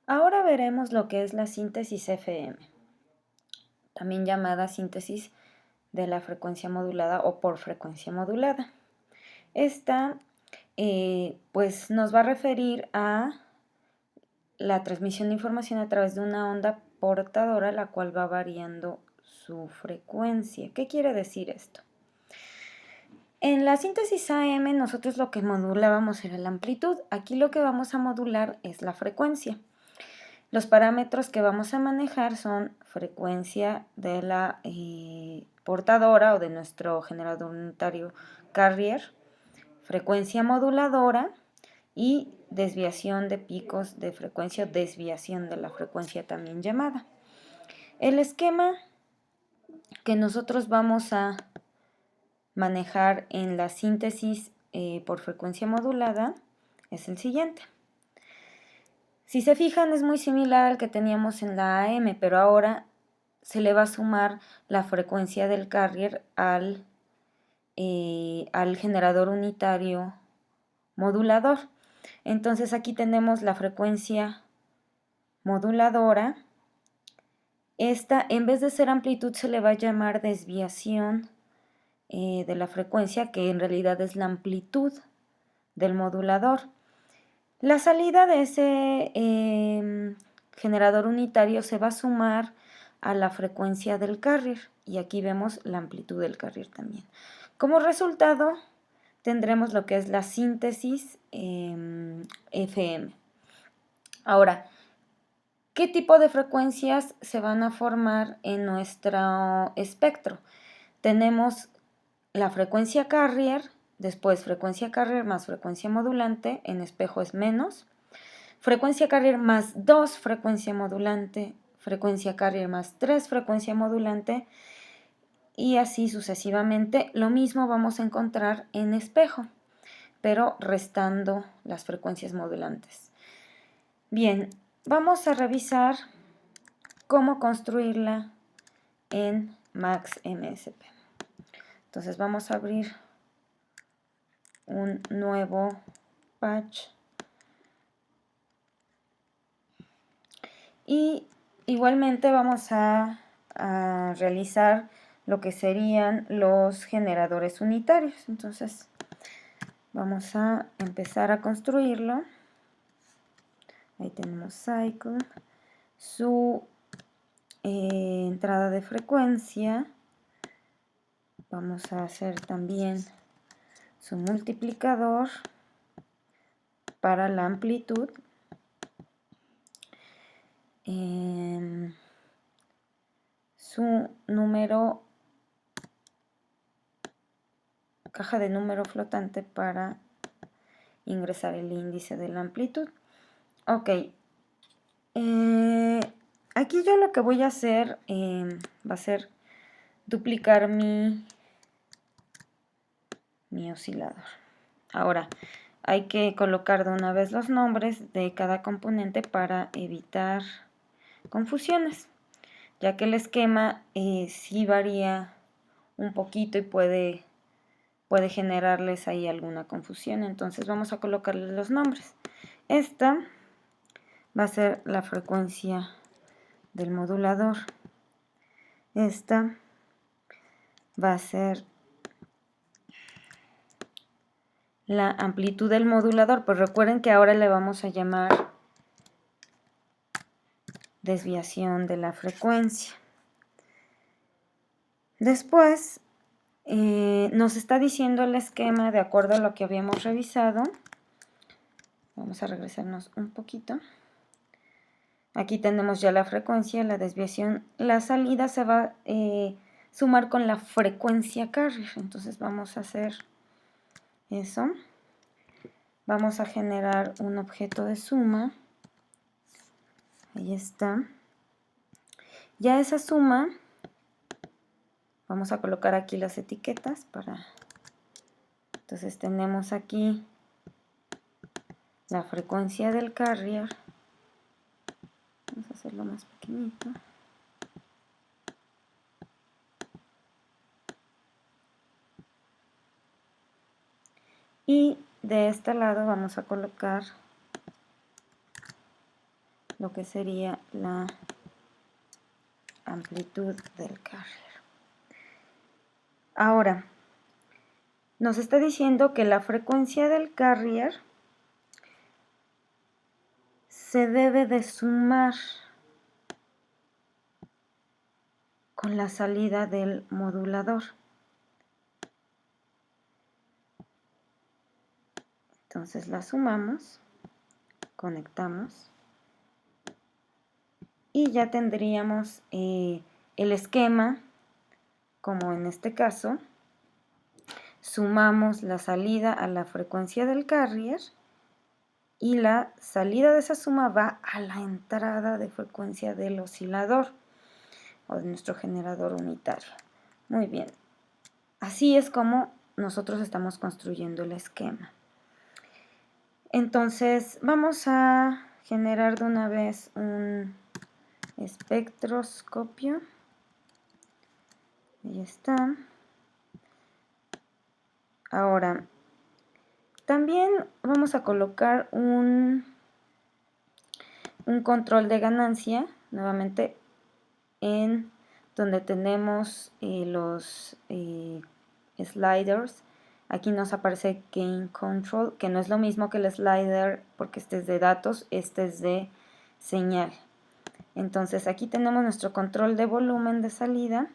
Ahora veremos lo que es la síntesis FM, también llamada síntesis de la frecuencia modulada o por frecuencia modulada. Esta pues nos va a referir a la transmisión de información a través de una onda portadora, la cual va variando su frecuencia. ¿Qué quiere decir esto? En la síntesis AM nosotros lo que modulábamos era la amplitud. Aquí lo que vamos a modular es la frecuencia. Los parámetros que vamos a manejar son frecuencia de la portadora o de nuestro generador unitario carrier, frecuencia moduladora y desviación de picos de frecuencia, desviación de la frecuencia también llamada. El esquema que nosotros vamos a manejar en la síntesis por frecuencia modulada es el siguiente. Si se fijan, es muy similar al que teníamos en la AM, pero ahora se le va a sumar la frecuencia del carrier al generador unitario modulador. Entonces aquí tenemos la frecuencia moduladora. Esta, en vez de ser amplitud, se le va a llamar desviación de la frecuencia, que en realidad es la amplitud del modulador. La salida de ese generador unitario se va a sumar a la frecuencia del carrier, y aquí vemos la amplitud del carrier también. Como resultado tendremos lo que es la síntesis FM. Ahora, ¿qué tipo de frecuencias se van a formar en nuestro espectro? Tenemos la frecuencia carrier, después frecuencia carrier más frecuencia modulante, en espejo es menos, frecuencia carrier más 2 frecuencia modulante, frecuencia carrier más 3 frecuencia modulante, y así sucesivamente. Lo mismo vamos a encontrar en espejo, pero restando las frecuencias modulantes. Bien, vamos a revisar cómo construirla en MaxMSP. Entonces vamos a abrir un nuevo patch y igualmente vamos a realizar lo que serían los generadores unitarios. Entonces vamos a empezar a construirlo. Ahí tenemos cycle, su entrada de frecuencia. Vamos a hacer también su multiplicador para la amplitud. Su número, caja de número flotante para ingresar el índice de la amplitud. Ok, aquí yo lo que voy a hacer va a ser duplicar mi oscilador. Ahora, hay que colocar de una vez los nombres de cada componente para evitar confusiones, ya que el esquema sí varía un poquito y puede generarles ahí alguna confusión. Entonces vamos a colocarles los nombres. Esta va a ser la frecuencia del modulador. Esta va a ser la amplitud del modulador. Pues recuerden que ahora le vamos a llamar desviación de la frecuencia. Después nos está diciendo el esquema de acuerdo a lo que habíamos revisado. Vamos a regresarnos un poquito. Aquí tenemos ya la frecuencia, la desviación. La salida se va a sumar con la frecuencia carrier. Entonces vamos a hacer eso. Vamos a generar un objeto de suma. Ahí está. Ya esa suma, vamos a colocar aquí las etiquetas para... Entonces tenemos aquí la frecuencia del carrier. Vamos a hacerlo más pequeñito. Y de este lado vamos a colocar lo que sería la amplitud del carrier. Ahora, nos está diciendo que la frecuencia del carrier se debe de sumar con la salida del modulador. Entonces la sumamos, conectamos y ya tendríamos el esquema, como en este caso. Sumamos la salida a la frecuencia del carrier y la salida de esa suma va a la entrada de frecuencia del oscilador o de nuestro generador unitario. Muy bien, así es como nosotros estamos construyendo el esquema. Entonces vamos a generar de una vez un espectroscopio. Ahí está. Ahora, también vamos a colocar un control de ganancia, nuevamente en donde tenemos los sliders. Aquí nos aparece Gain Control, que no es lo mismo que el slider porque este es de datos, este es de señal. Entonces aquí tenemos nuestro control de volumen de salida.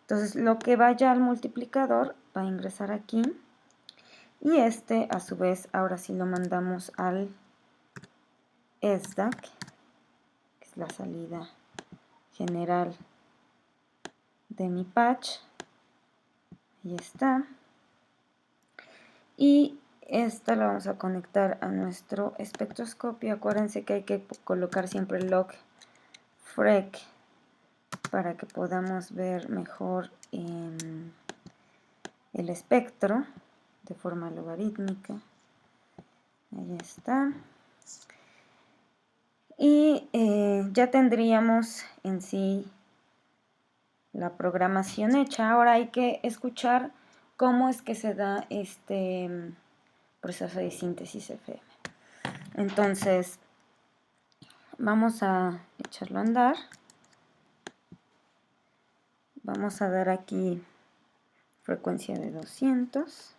Entonces lo que vaya al multiplicador va a ingresar aquí. Y este a su vez ahora sí lo mandamos al SDAC, que es la salida general de mi patch. Ahí está. Y esta la vamos a conectar a nuestro espectroscopio. Acuérdense que hay que colocar siempre el log frec para que podamos ver mejor el espectro de forma logarítmica. Ahí está. Y ya tendríamos en sí la programación hecha. Ahora hay que escuchar cómo es que se da este proceso de síntesis FM. Entonces, vamos a echarlo a andar. Vamos a dar aquí frecuencia de 200.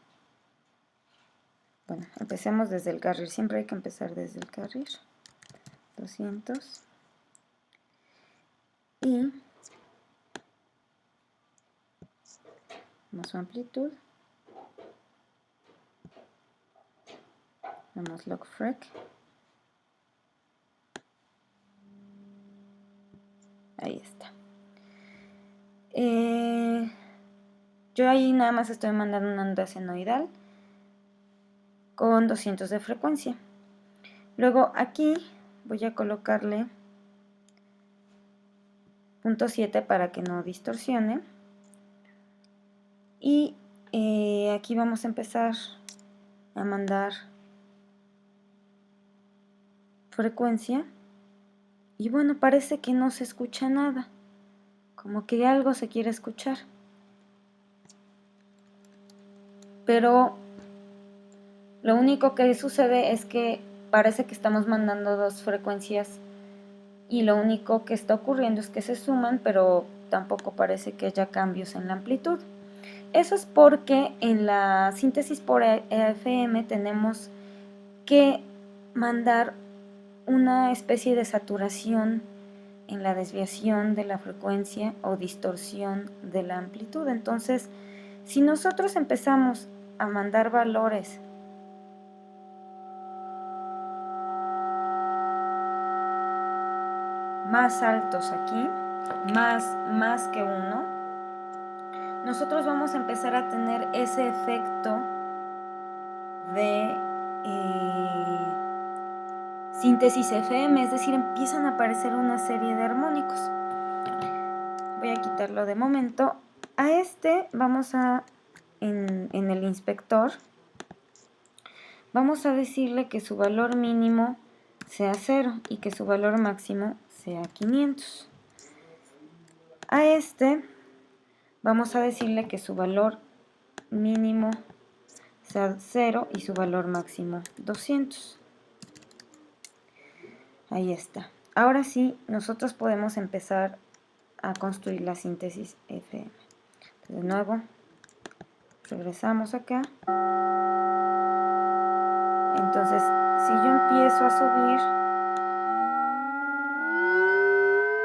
Bueno, empecemos desde el carrier. Siempre hay que empezar desde el carrier. 200. Y damos su amplitud. Damos log frec. Ahí está. Yo ahí nada más estoy mandando una onda senoidal con 200 de frecuencia. Luego aquí voy a colocarle 0.7 para que no distorsione. Y aquí vamos a empezar a mandar frecuencia. Y bueno, parece que no se escucha nada. Como que algo se quiere escuchar. Pero lo único que sucede es que parece que estamos mandando dos frecuencias y lo único que está ocurriendo es que se suman, pero tampoco parece que haya cambios en la amplitud. Eso es porque en la síntesis por FM tenemos que mandar una especie de saturación en la desviación de la frecuencia o distorsión de la amplitud. Entonces, si nosotros empezamos a mandar valores más altos aquí, más que 1, nosotros vamos a empezar a tener ese efecto de síntesis FM, es decir, empiezan a aparecer una serie de armónicos. Voy a quitarlo de momento. A este vamos a, en el inspector, vamos a decirle que su valor mínimo sea 0 y que su valor máximo sea 500. A este vamos a decirle que su valor mínimo sea 0 y su valor máximo 200. Ahí está. ahora sí, nosotros podemos empezar a construir la síntesis FM. De nuevo, regresamos acá. Entonces, si yo empiezo a subir,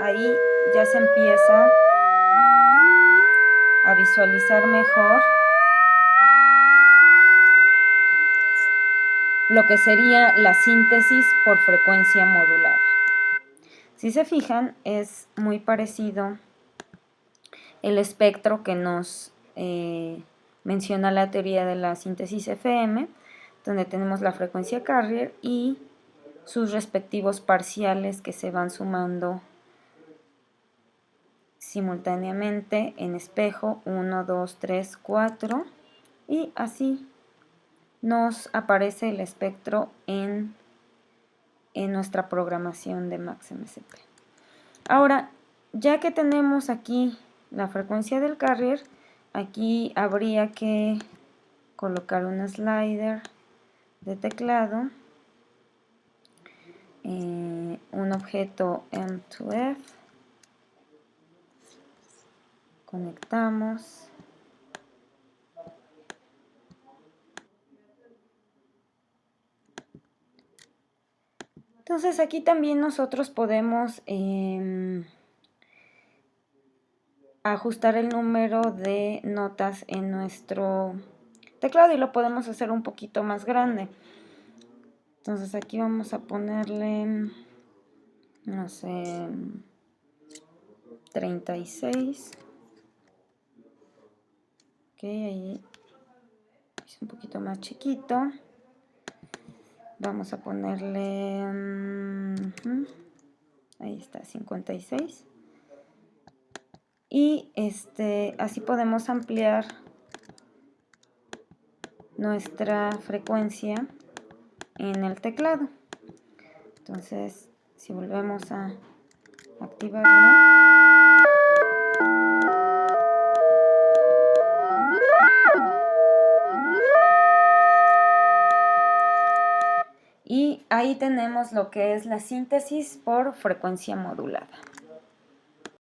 ahí ya se empieza a visualizar mejor lo que sería la síntesis por frecuencia modulada. Si se fijan, es muy parecido el espectro que nos menciona la teoría de la síntesis FM, donde tenemos la frecuencia carrier y sus respectivos parciales que se van sumando simultáneamente en espejo, 1, 2, 3, 4, y así nos aparece el espectro en nuestra programación de MaxMSP. Ahora, ya que tenemos aquí la frecuencia del carrier, aquí habría que colocar un slider de teclado, un objeto M2F, conectamos, entonces aquí también nosotros podemos ajustar el número de notas en nuestro teclado y lo podemos hacer un poquito más grande. Entonces aquí vamos a ponerle, no sé, 36. Ok, ahí es un poquito más chiquito. Vamos a ponerle, ahí está, 56. Y así podemos ampliar nuestra frecuencia en el teclado. Entonces, si volvemos a activarlo, y ahí tenemos lo que es la síntesis por frecuencia modulada.